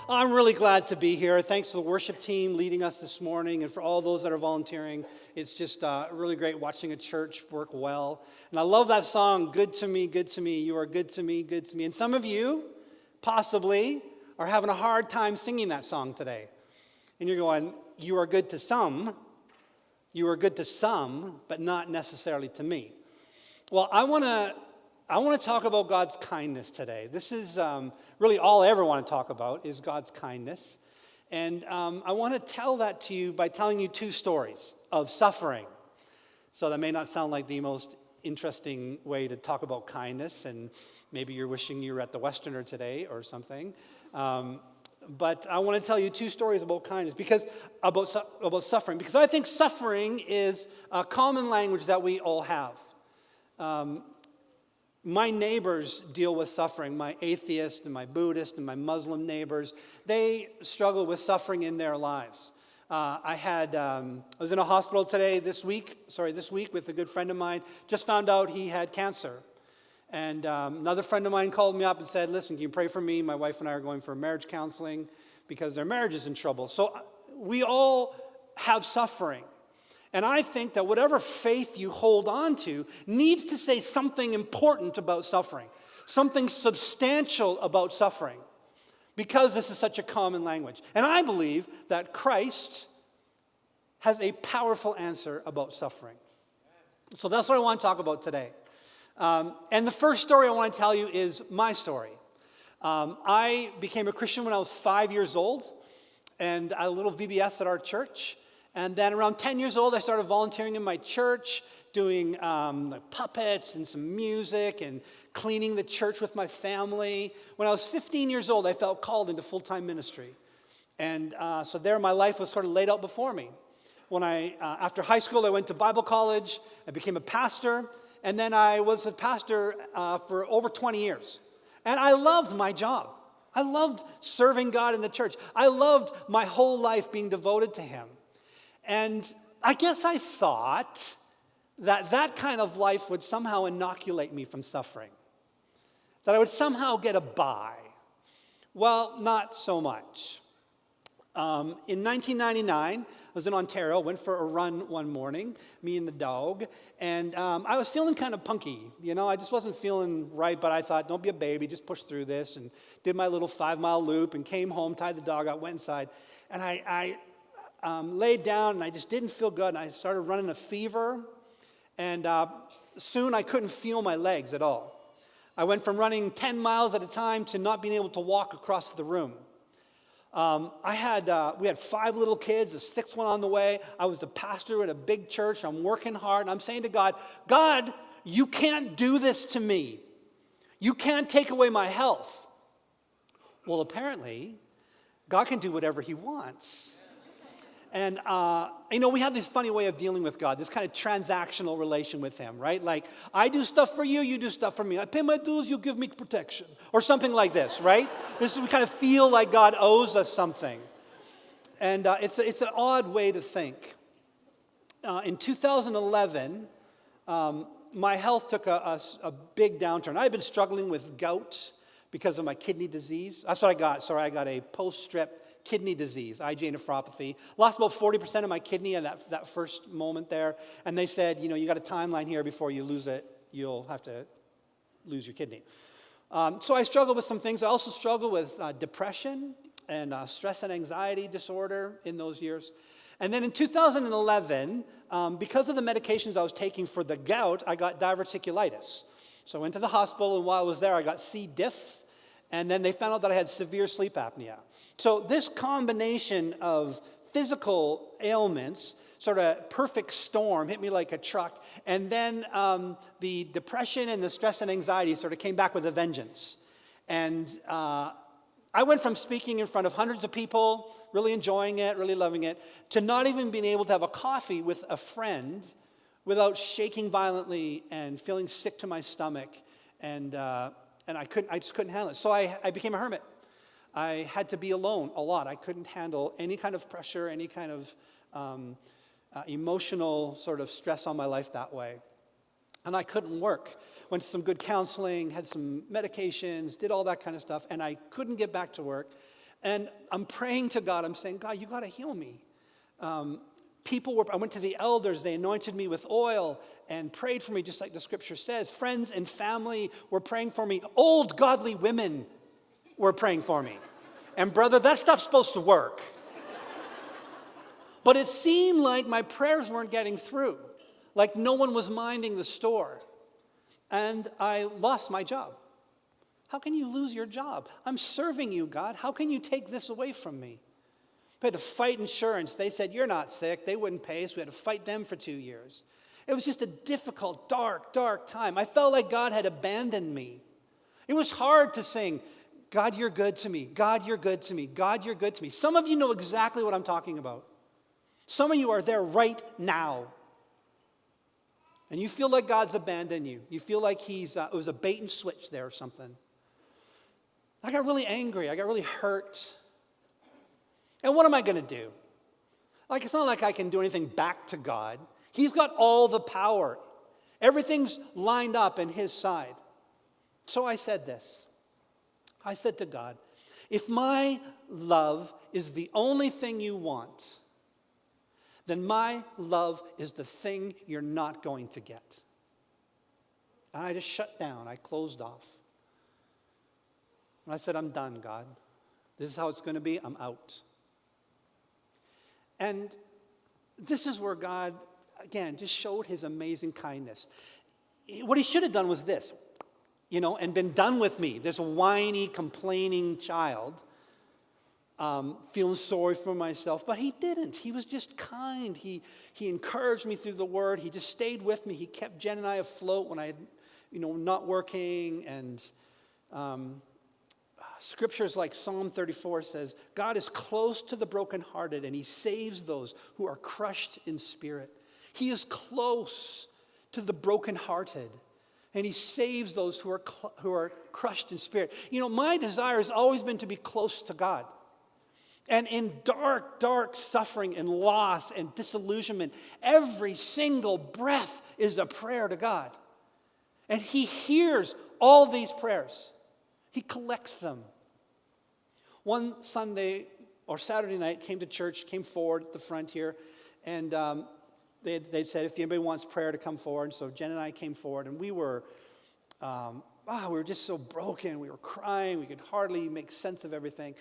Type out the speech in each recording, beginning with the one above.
I'm really glad to be here. Thanks to the worship team leading us this morning and for all those that are volunteering. It's just really great watching a church work well. And I love that song, Good to Me, Good to Me. You are good to me, good to me. And some of you possibly are having a hard time singing that song today. And you're going, you are good to some. You are good to some, but not necessarily to me. Well, I want to talk about God's kindness today. This is really all I ever want to talk about is God's kindness. And I want to tell that to you by telling you two stories of suffering. So that may not sound like the most interesting way to talk about kindness, and maybe you're wishing you were at the Westerner today or something. But I want to tell you two stories about kindness, about suffering, because I think suffering is a common language that we all have. My neighbors deal with suffering, my atheist and my Buddhist and my Muslim neighbors. They struggle with suffering in their lives. I was in a hospital this week with a good friend of mine. Just found out he had cancer. And another friend of mine called me up and said, listen, can you pray for me? My wife and I are going for marriage counseling because their marriage is in trouble. So we all have suffering. And I think that whatever faith you hold on to needs to say something important about suffering, something substantial about suffering, because this is such a common language. And I believe that Christ has a powerful answer about suffering. So that's what I want to talk about today. And the first story I want to tell you is my story. I became a Christian when I was 5 years old, and I had a little VBS at our church. And then around 10 years old, I started volunteering in my church, doing puppets and some music and cleaning the church with my family. When I was 15 years old, I felt called into full-time ministry. And so there my life was sort of laid out before me. When after high school, I went to Bible college. I became a pastor. And then I was a pastor for over 20 years. And I loved my job. I loved serving God in the church. I loved my whole life being devoted to Him. And I guess I thought that kind of life would somehow inoculate me from suffering, that I would somehow get a bye. Well, not so much. In 1999, I was in Ontario, went for a run one morning, me and the dog, and I was feeling kind of punky. I just wasn't feeling right, but I thought, don't be a baby, just push through this, and did my little 5-mile loop and came home, tied the dog out, went inside, and I laid down, and I just didn't feel good, and I started running a fever, and soon I couldn't feel my legs at all. I went from running 10 miles at a time to not being able to walk across the room. We had 5 little kids, a 6th one on the way. I was a pastor at a big church. I'm working hard, and I'm saying to God, God, you can't do this to me. You can't take away my health. Well, apparently, God can do whatever He wants. And, we have this funny way of dealing with God, this kind of transactional relation with Him, right? Like, I do stuff for you, you do stuff for me. I pay my dues, you give me protection. Or something like this, right? We kind of feel like God owes us something. And it's an odd way to think. In 2011, my health took a big downturn. I had been struggling with gout because of my kidney disease. That's what I got. Sorry, I got a post-strep kidney disease, IgA nephropathy. Lost about 40% of my kidney at that first moment there. And they said, you got a timeline here before you lose it. You'll have to lose your kidney. So I struggled with some things. I also struggled with depression and stress and anxiety disorder in those years. And then in 2011, because of the medications I was taking for the gout, I got diverticulitis. So I went to the hospital, and while I was there, I got C. diff. And then they found out that I had severe sleep apnea. So this combination of physical ailments, sort of perfect storm, hit me like a truck. And then the depression and the stress and anxiety sort of came back with a vengeance. And I went from speaking in front of hundreds of people, really enjoying it, really loving it, to not even being able to have a coffee with a friend without shaking violently and feeling sick to my stomach. And I just couldn't handle it. So I became a hermit. I had to be alone a lot. I couldn't handle any kind of pressure, any kind of emotional sort of stress on my life that way. And I couldn't work. Went to some good counseling, had some medications, did all that kind of stuff, and I couldn't get back to work. And I'm praying to God. I'm saying, God, you got to heal me. I went to the elders. They anointed me with oil and prayed for me, just like the scripture says. Friends and family were praying for me. Old godly women were praying for me. And brother, that stuff's supposed to work. But it seemed like my prayers weren't getting through, like no one was minding the store. And I lost my job. How can you lose your job? I'm serving you, God. How can you take this away from me? We had to fight insurance. They said, you're not sick. They wouldn't pay us. We had to fight them for 2 years. It was just a difficult, dark, dark time. I felt like God had abandoned me. It was hard to sing, God, you're good to me. God, you're good to me. God, you're good to me. Some of you know exactly what I'm talking about. Some of you are there right now. And you feel like God's abandoned you. You feel like it was a bait and switch there or something. I got really angry. I got really hurt. And what am I going to do? Like, it's not like I can do anything back to God. He's got all the power. Everything's lined up in his side. So I said this. I said to God, if my love is the only thing you want, then my love is the thing you're not going to get. And I just shut down. I closed off. And I said, I'm done, God. This is how it's going to be. I'm out. And this is where God, again, just showed his amazing kindness. What he should have done was this, and been done with me, this whiny, complaining child, feeling sorry for myself. But he didn't. He was just kind. He encouraged me through the word. He just stayed with me. He kept Jen and I afloat when I had, not working. And scriptures like Psalm 34 says, God is close to the brokenhearted and he saves those who are crushed in spirit. He is close to the brokenhearted and he saves those who are crushed in spirit. My desire has always been to be close to God. And in dark, dark suffering and loss and disillusionment, every single breath is a prayer to God. And he hears all these prayers. He collects them. One Sunday or Saturday night, came to church, came forward at the front here, and they'd said, if anybody wants prayer to come forward. And so Jen and I came forward, and we were just so broken. We were crying. We could hardly make sense of everything.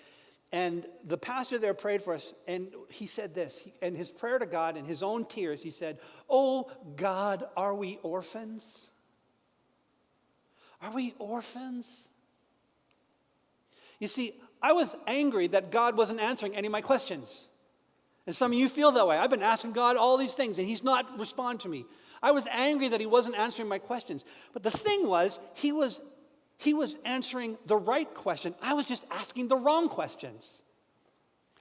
And the pastor there prayed for us, and he said this, in his prayer to God, in his own tears, he said, oh, God, are we orphans? Are we orphans? You see, I was angry that God wasn't answering any of my questions. And some of you feel that way. I've been asking God all these things, and he's not responding to me. I was angry that he wasn't answering my questions. But the thing was, he was answering the right question. I was just asking the wrong questions.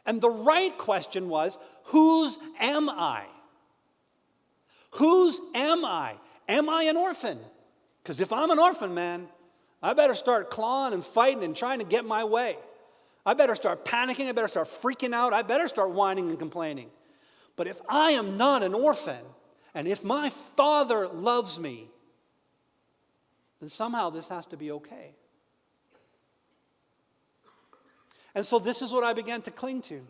And the right question was, whose am I? Whose am I? Am I an orphan? Because if I'm an orphan, man, I better start clawing and fighting and trying to get my way. I better start panicking. I better start freaking out. I better start whining and complaining. But if I am not an orphan, and if my Father loves me, then somehow this has to be okay. And so this is what I began to cling to.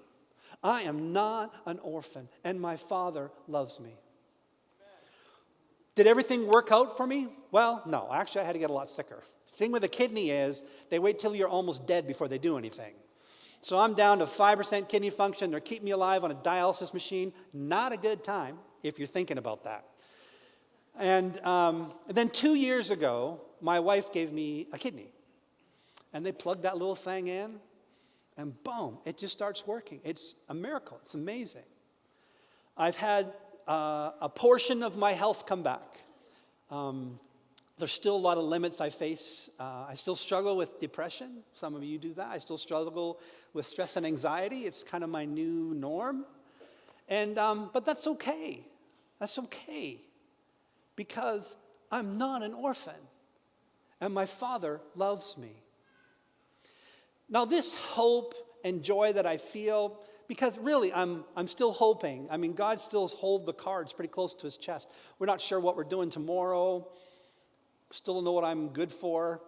I am not an orphan, and my Father loves me. Did everything work out for me? Well, no. Actually, I had to get a lot sicker. The thing with a kidney is they wait till you're almost dead before they do anything. So I'm down to 5% kidney function. They're keeping me alive on a dialysis machine. Not a good time if you're thinking about that. And then 2 years ago, my wife gave me a kidney. And they plugged that little thing in, and boom, it just starts working. It's a miracle. It's amazing. I've had a portion of my health come back. There's still a lot of limits I face. I still struggle with depression. Some of you do that. I still struggle with stress and anxiety. It's kind of my new norm. And but that's okay. That's okay. Because I'm not an orphan. And my Father loves me. Now this hope and joy that I feel, because really I'm still hoping. I mean, God still holds the cards pretty close to his chest. We're not sure what we're doing tomorrow. Still don't know what I'm good for.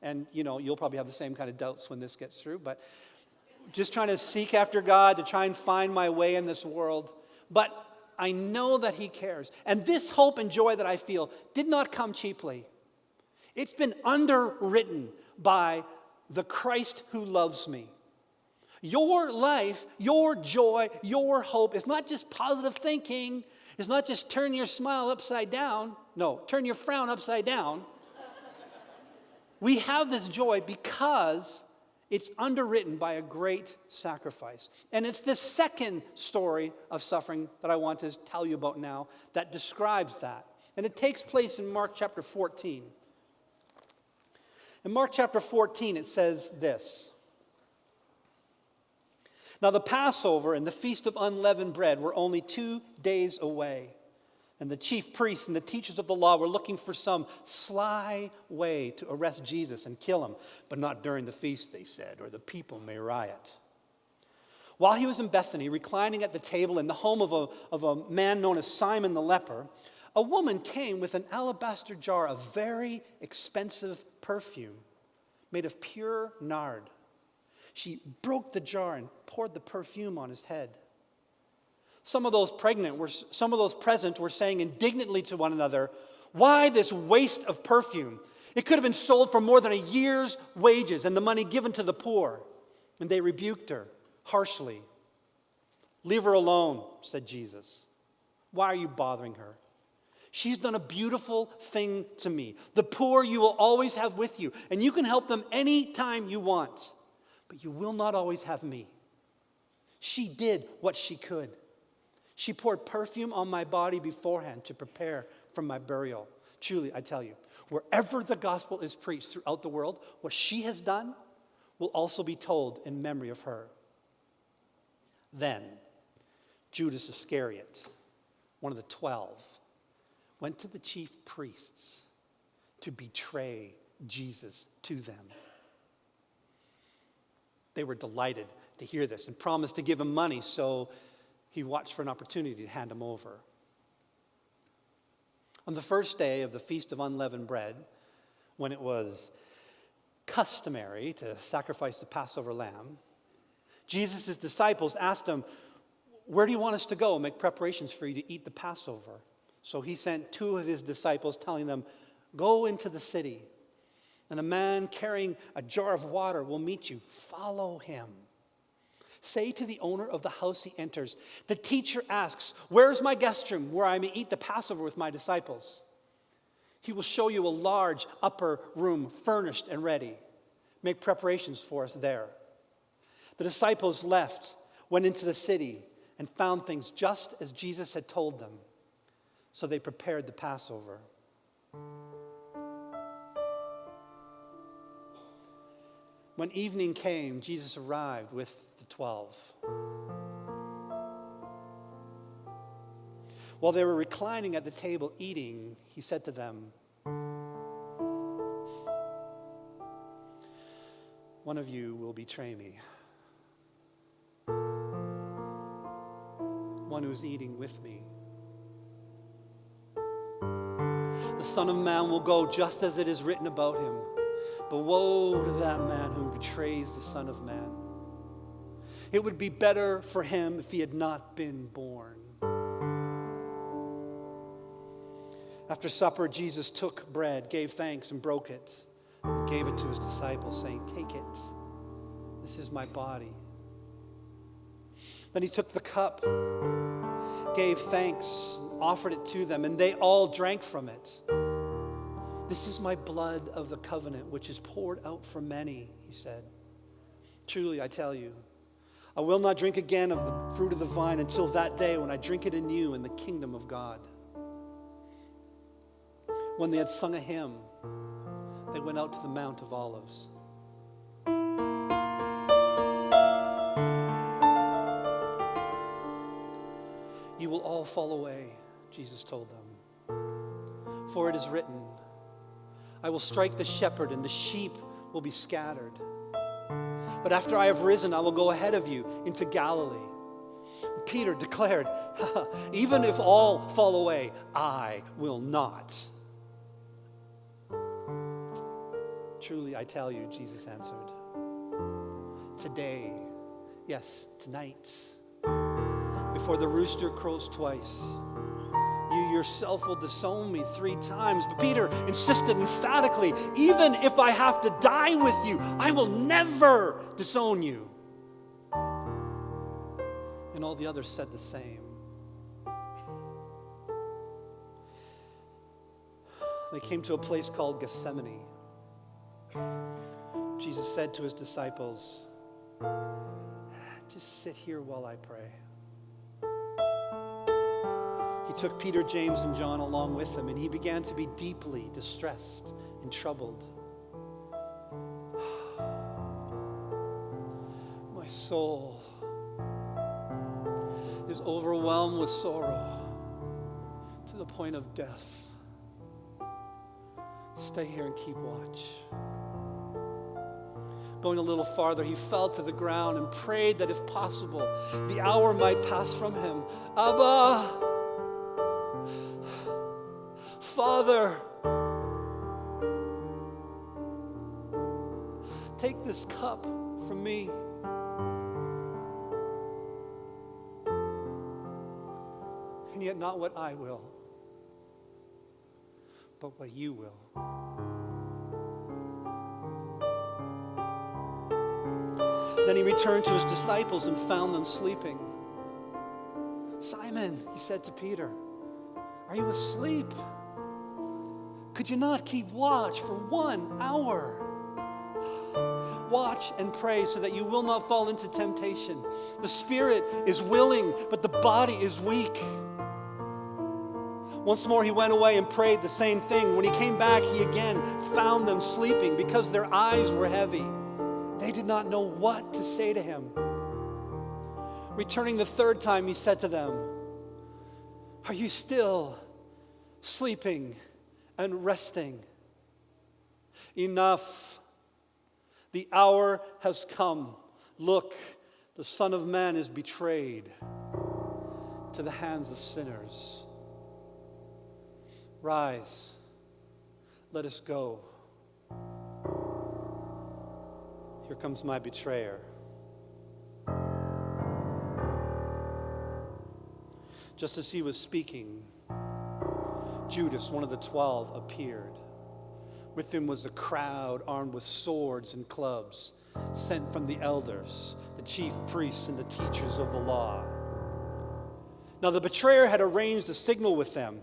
And, you'll probably have the same kind of doubts when this gets through. But just trying to seek after God, to try and find my way in this world. But I know that he cares. And this hope and joy that I feel did not come cheaply. It's been underwritten by the Christ who loves me. Your life, your joy, your hope is not just positive thinking. It's not just turn your smile upside down. No, turn your frown upside down. We have this joy because it's underwritten by a great sacrifice. And it's this second story of suffering that I want to tell you about now that describes that. And it takes place in Mark chapter 14. In Mark chapter 14, it says this. Now the Passover and the Feast of Unleavened Bread were only 2 days away. And the chief priests and the teachers of the law were looking for some sly way to arrest Jesus and kill him. But not during the feast, they said, or the people may riot. While he was in Bethany, reclining at the table in the home of a man known as Simon the leper, a woman came with an alabaster jar of very expensive perfume made of pure nard. She broke the jar and poured the perfume on his head. Some of those present were saying indignantly to one another, "Why this waste of perfume? It could have been sold for more than a year's wages and the money given to the poor." And they rebuked her harshly. "Leave her alone," said Jesus. "Why are you bothering her? She's done a beautiful thing to me. The poor you will always have with you, and you can help them any time you want. But you will not always have me. She did what she could. She poured perfume on my body beforehand to prepare for my burial. Truly, I tell you, wherever the gospel is preached throughout the world, what she has done will also be told in memory of her." Then Judas Iscariot, one of the 12, went to the chief priests to betray Jesus to them. They were delighted to hear this and promised to give him money, so he watched for an opportunity to hand him over. On the first day of the Feast of Unleavened Bread, when it was customary to sacrifice the Passover lamb, Jesus' disciples asked him, "Where do you want us to go and make preparations for you to eat the Passover?" So he sent 2 of his disciples, telling them, "Go into the city, and a man carrying a jar of water will meet you. Follow him. Say to the owner of the house he enters, 'The teacher asks, where's my guest room where I may eat the Passover with my disciples?' He will show you a large upper room furnished and ready. Make preparations for us there." The disciples left, went into the city, and found things just as Jesus had told them. So they prepared the Passover. When evening came, Jesus arrived with the 12. While they were reclining at the table eating, he said to them, "One of you will betray me. One who's eating with me. The Son of Man will go just as it is written about him. But woe to that man who betrays the Son of Man. It would be better for him if he had not been born." After supper, Jesus took bread, gave thanks, and broke it, and gave it to his disciples, saying, "Take it. This is my body." Then he took the cup, gave thanks, and offered it to them, and they all drank from it. "This is my blood of the covenant, which is poured out for many," he said. "Truly, I tell you, I will not drink again of the fruit of the vine until that day when I drink it anew in the kingdom of God." When they had sung a hymn, they went out to the Mount of Olives. "You will all fall away," Jesus told them. "For it is written, I will strike the shepherd and the sheep will be scattered. But after I have risen, I will go ahead of you into Galilee." Peter declared, "Even if all fall away, I will not." "Truly, I tell you," Jesus answered, "today Yes, tonight, before the rooster crows twice, you yourself will disown me 3 times. But Peter insisted emphatically, even if I have to die with you, I will never disown you. And all the others said the same. They came to a place called Gethsemane. Jesus said to his disciples, just sit here while I pray. He took Peter, James, and John along with him, and he began to be deeply distressed and troubled. My soul is overwhelmed with sorrow to the point of death. Stay here and keep watch. Going a little farther, he fell to the ground and prayed that if possible, the hour might pass from him. Abba, Father, take this cup from me. And yet not what I will, but what you will. Then he returned to his disciples and found them sleeping. Simon, he said to Peter, are you asleep? Could you not keep watch for 1 hour? Watch and pray so that you will not fall into temptation. The spirit is willing, but the body is weak. Once more he went away and prayed the same thing. When he came back, he again found them sleeping because their eyes were heavy. They did not know what to say to him. Returning the 3rd time, he said to them, are you still sleeping and resting? Enough. The hour has come. Look, the Son of Man is betrayed to the hands of sinners. Rise, let us go. Here comes my betrayer. Just as he was speaking, Judas, one of the 12, appeared. With him was a crowd armed with swords and clubs, sent from the elders, the chief priests, and the teachers of the law. Now the betrayer had arranged a signal with them.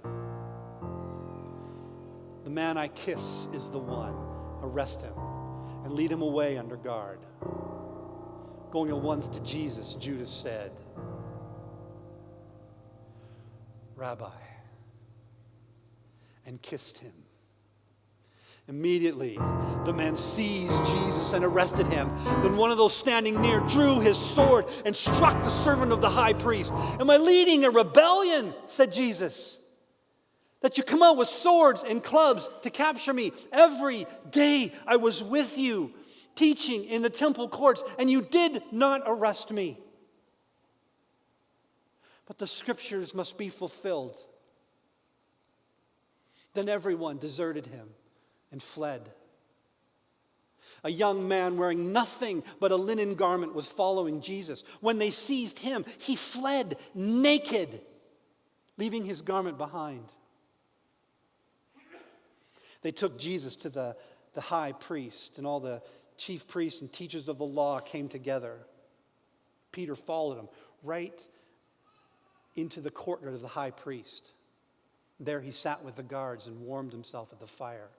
The man I kiss is the one. Arrest him and lead him away under guard. Going at once to Jesus, Judas said, Rabbi, and kissed him. Immediately, the man seized Jesus and arrested him. Then one of those standing near drew his sword and struck the servant of the high priest. Am I leading a rebellion, said Jesus, that you come out with swords and clubs to capture me? Every day I was with you, teaching in the temple courts, and you did not arrest me. But the scriptures must be fulfilled. Then everyone deserted him and fled. A young man wearing nothing but a linen garment was following Jesus. When they seized him, he fled naked, leaving his garment behind. They took Jesus to the high priest, and all the chief priests and teachers of the law came together. Peter followed him right into the courtyard of the high priest. There he sat with the guards and warmed himself at the fire.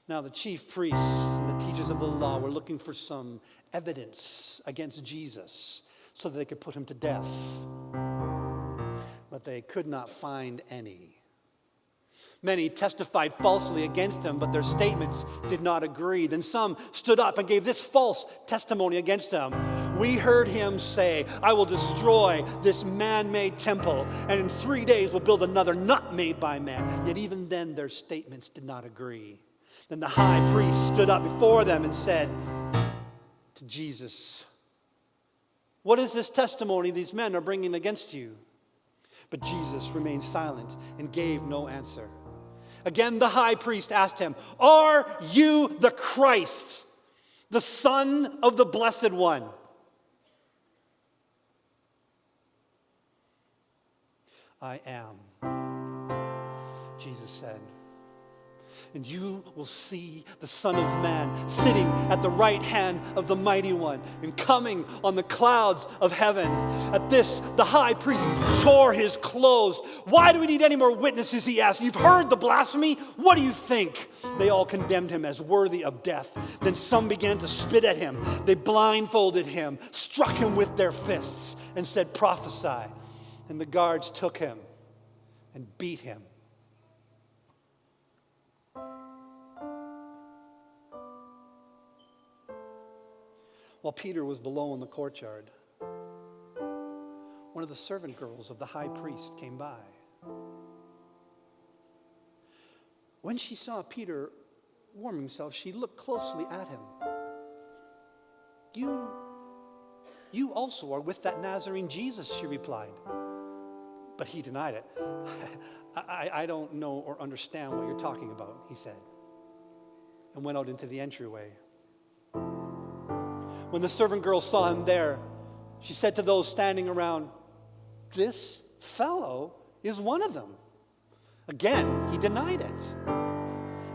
Now the chief priests and the teachers of the law were looking for some evidence against Jesus so that they could put him to death. But they could not find any. Many testified falsely against him, but their statements did not agree. Then some stood up and gave this false testimony against him. We heard him say, I will destroy this man-made temple, and in 3 days will build another not made by man. Yet even then their statements did not agree. Then the high priest stood up before them and said to Jesus, what is this testimony these men are bringing against you? But Jesus remained silent and gave no answer. Again, the high priest asked him, are you the Christ, the Son of the Blessed One? I am, Jesus said. And you will see the Son of Man sitting at the right hand of the Mighty One and coming on the clouds of heaven. At this, the high priest tore his clothes. Why do we need any more witnesses, he asked. You've heard the blasphemy. What do you think? They all condemned him as worthy of death. Then some began to spit at him. They blindfolded him, struck him with their fists, and said, prophesy. And the guards took him and beat him. While Peter was below in the courtyard, one of the servant girls of the high priest came by. When she saw Peter warm himself, she looked closely at him. You also are with that Nazarene Jesus, she replied. But he denied it. I don't know or understand what you're talking about, he said, and went out into the entryway. When the servant girl saw him there, she said to those standing around, this fellow is one of them. Again, he denied it.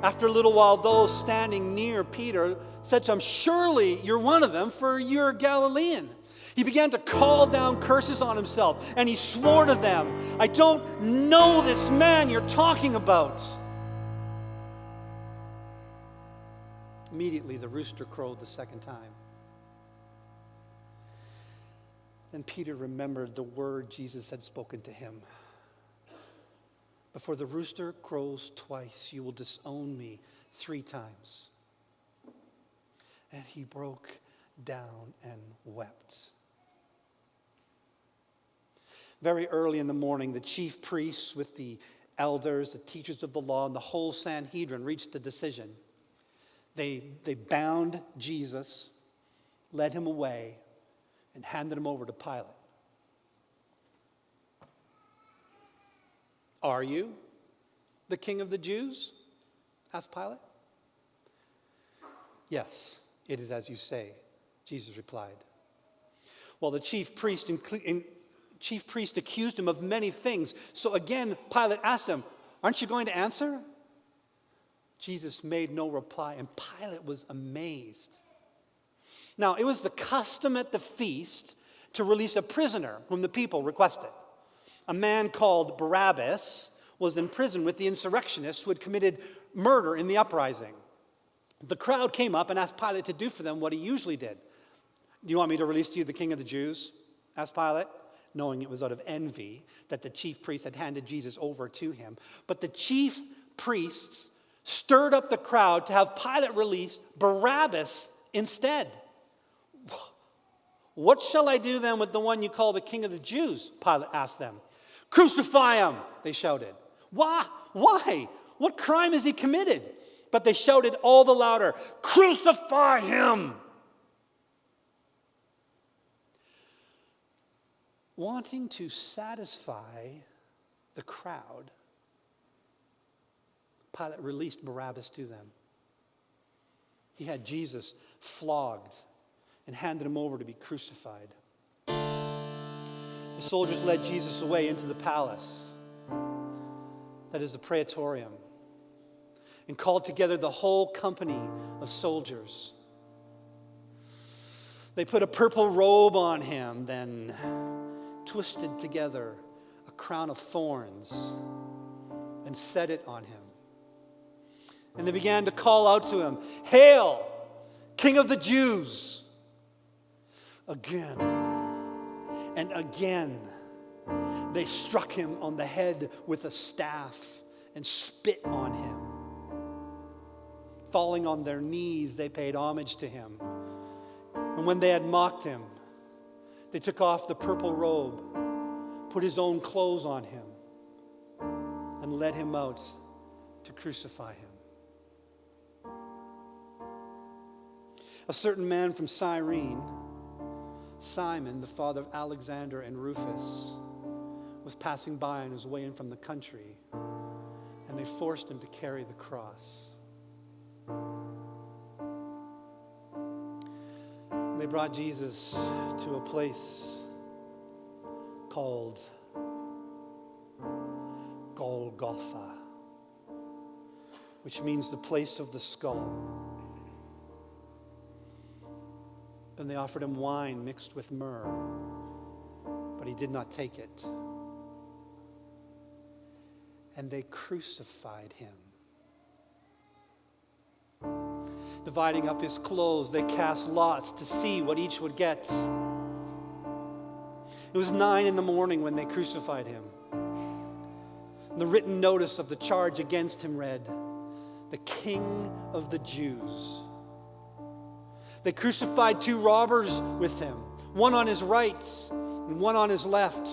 After a little while, those standing near Peter said to him, surely you're one of them, for you're Galilean. He began to call down curses on himself, and he swore to them, I don't know this man you're talking about. Immediately, the rooster crowed the second time. Then Peter remembered the word Jesus had spoken to him. Before the rooster crows twice, you will disown me 3 times. And he broke down and wept. Very early in the morning, the chief priests with the elders, the teachers of the law, and the whole Sanhedrin reached a decision. They bound Jesus, led him away, and handed him over to Pilate. Are you the king of the Jews? Asked Pilate. Yes, it is as you say, Jesus replied. Well, the chief priest accused him of many things. So again, Pilate asked him, aren't you going to answer? Jesus made no reply, and Pilate was amazed. Now, it was the custom at the feast to release a prisoner whom the people requested. A man called Barabbas was in prison with the insurrectionists who had committed murder in the uprising. The crowd came up and asked Pilate to do for them what he usually did. Do you want me to release to you the king of the Jews? Asked Pilate, knowing it was out of envy that the chief priests had handed Jesus over to him. But the chief priests stirred up the crowd to have Pilate release Barabbas instead. What shall I do then with the one you call the king of the Jews? Pilate asked them. Crucify him, they shouted. Why? What crime has he committed? But they shouted all the louder, crucify him! Wanting to satisfy the crowd, Pilate released Barabbas to them. He had Jesus flogged and handed him over to be crucified. The soldiers led Jesus away into the palace, that is the praetorium, and called together the whole company of soldiers. They put a purple robe on him, then twisted together a crown of thorns and set it on him. And they began to call out to him, Hail, King of the Jews! Again and again, they struck him on the head with a staff and spit on him. Falling on their knees, they paid homage to him. And when they had mocked him, they took off the purple robe, put his own clothes on him, and led him out to crucify him. A certain man from Cyrene, Simon, the father of Alexander and Rufus, was passing by on his way in from the country, and they forced him to carry the cross. They brought Jesus to a place called Golgotha, which means the place of the skull. Then they offered him wine mixed with myrrh, but he did not take it. And they crucified him. Dividing up his clothes, they cast lots to see what each would get. It was 9 a.m. when they crucified him. The written notice of the charge against him read, "The King of the Jews." They crucified 2 robbers with him, one on his right and one on his left.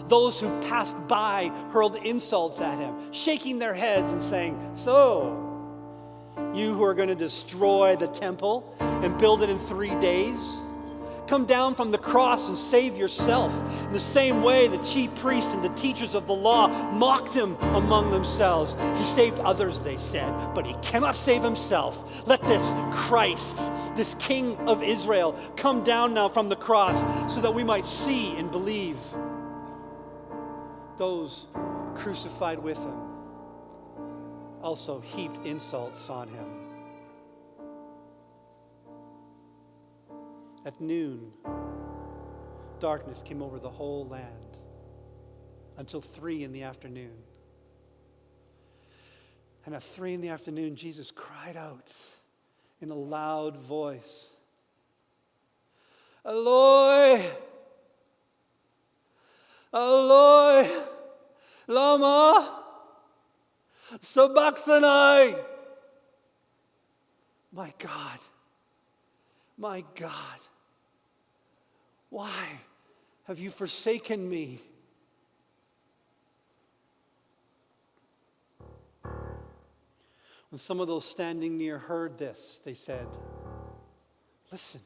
Those who passed by hurled insults at him, shaking their heads and saying, "So, you who are going to destroy the temple and build it in 3 days, come down from the cross and save yourself." In the same way, the chief priests and the teachers of the law mocked him among themselves. "He saved others," they said, "but he cannot save himself. Let this Christ, this King of Israel, come down now from the cross so that we might see and believe." Those crucified with him also heaped insults on him. At noon, darkness came over the whole land until 3 p.m. And at 3 p.m, Jesus cried out in a loud voice, "Eloi, Eloi, lama sabachthani." My God, why have you forsaken me? When some of those standing near heard this, they said, "Listen,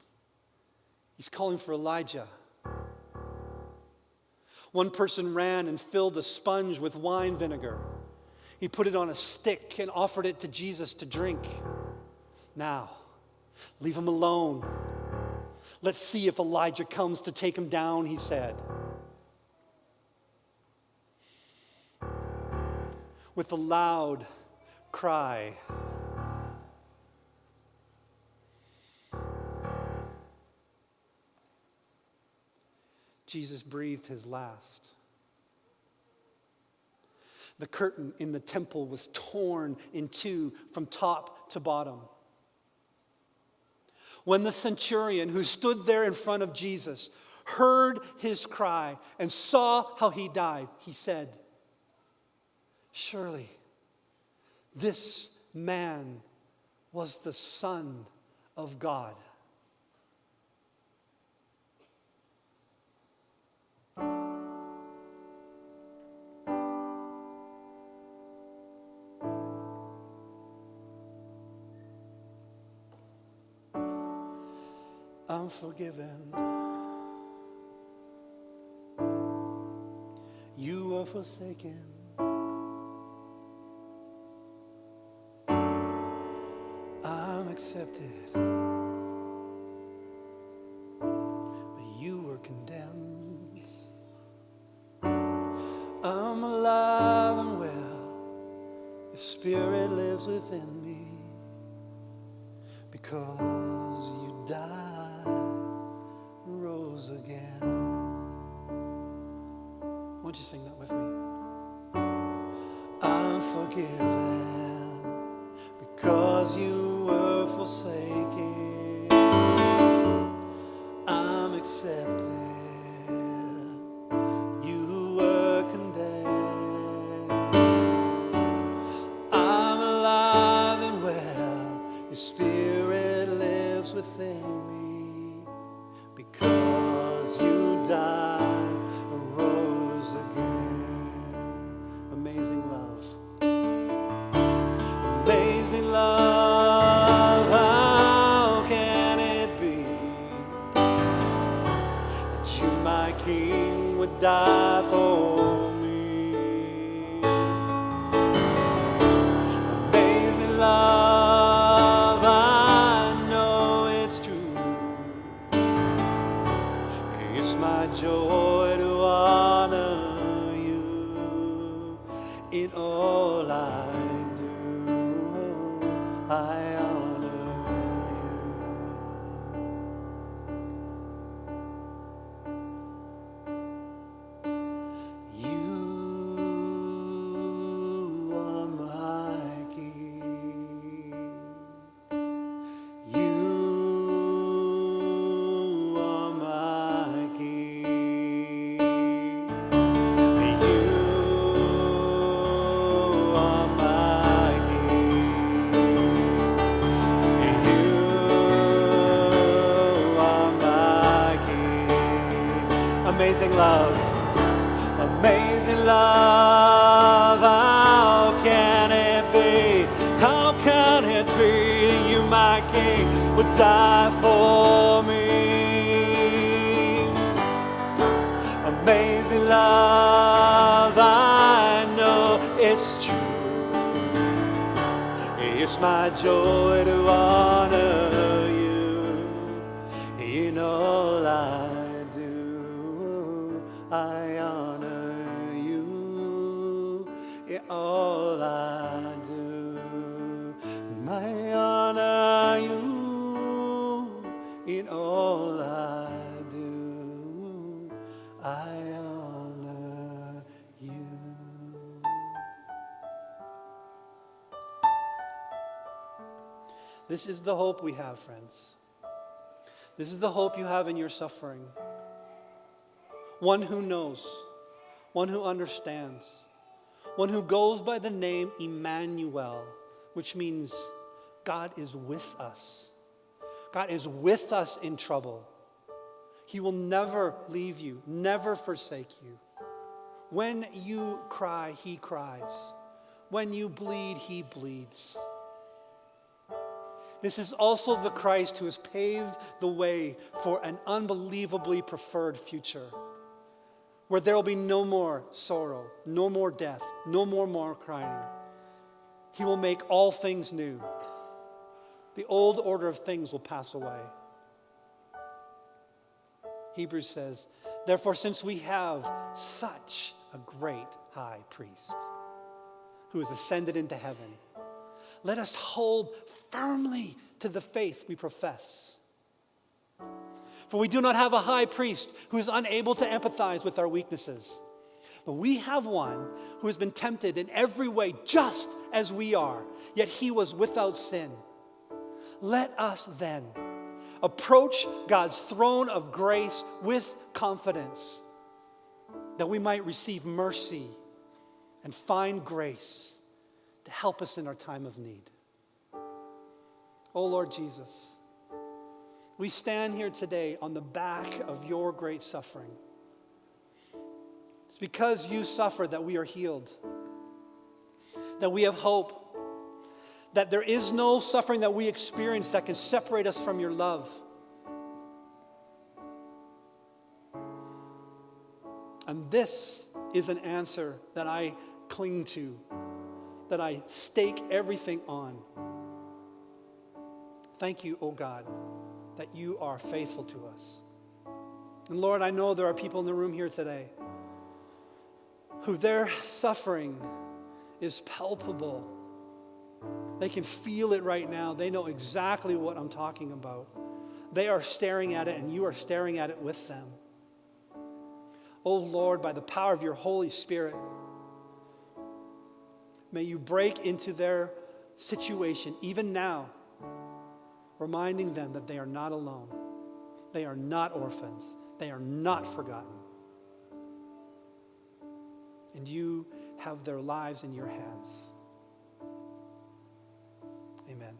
he's calling for Elijah." One person ran and filled a sponge with wine vinegar. He put it on a stick and offered it to Jesus to drink. "Now, leave him alone. Let's see if Elijah comes to take him down," he said. With a loud cry, Jesus breathed his last. The curtain in the temple was torn in two from top to bottom. When the centurion who stood there in front of Jesus heard his cry and saw how he died, he said, "Surely this man was the Son of God." I'm forgiven. You were forsaken. I'm accepted. But you were condemned. I'm alive and well. Your spirit lives within me because you died. Rose again. Won't you sing that with me? I'm forgiven because you were forsaken. I'm accepted. You were condemned. I'm alive and well. Your spirit lives within me. Because you died and rose again. Amazing love. Amazing love, how can it be all I do, I honor you. You are my King. You are my King. You are my King. You are my King. Amazing love. Amazing love, how can it be? How can it be? You, my King, would die for me. Amazing love, I know it's true. It's my joy to honor you. In all I do, I honor you. In all I do, I honor you. In all I do, I honor you. This is the hope we have, friends. This is the hope you have in your suffering. One who knows, one who understands, one who goes by the name Emmanuel, which means God is with us. God is with us in trouble. He will never leave you, never forsake you. When you cry, He cries. When you bleed, He bleeds. This is also the Christ who has paved the way for an unbelievably preferred future, where there will be no more sorrow, no more death, no more crying. He will make all things new. The old order of things will pass away. Hebrews says, therefore, since we have such a great high priest who has ascended into heaven, let us hold firmly to the faith we profess. For we do not have a high priest who is unable to empathize with our weaknesses, but we have one who has been tempted in every way just as we are, yet He was without sin. Let us then approach God's throne of grace with confidence, that we might receive mercy and find grace to help us in our time of need. Oh Lord Jesus, we stand here today on the back of your great suffering. It's because you suffered that we are healed, that we have hope, that there is no suffering that we experience that can separate us from your love. And this is an answer that I cling to, that I stake everything on. Thank you, oh God, that you are faithful to us. And Lord, I know there are people in the room here today who their suffering is palpable. They can feel it right now. They know exactly what I'm talking about. They are staring at it, and you are staring at it with them. Oh Lord, by the power of your Holy Spirit, may you break into their situation even now, reminding them that they are not alone. They are not orphans. They are not forgotten. And you have their lives in your hands. Amen.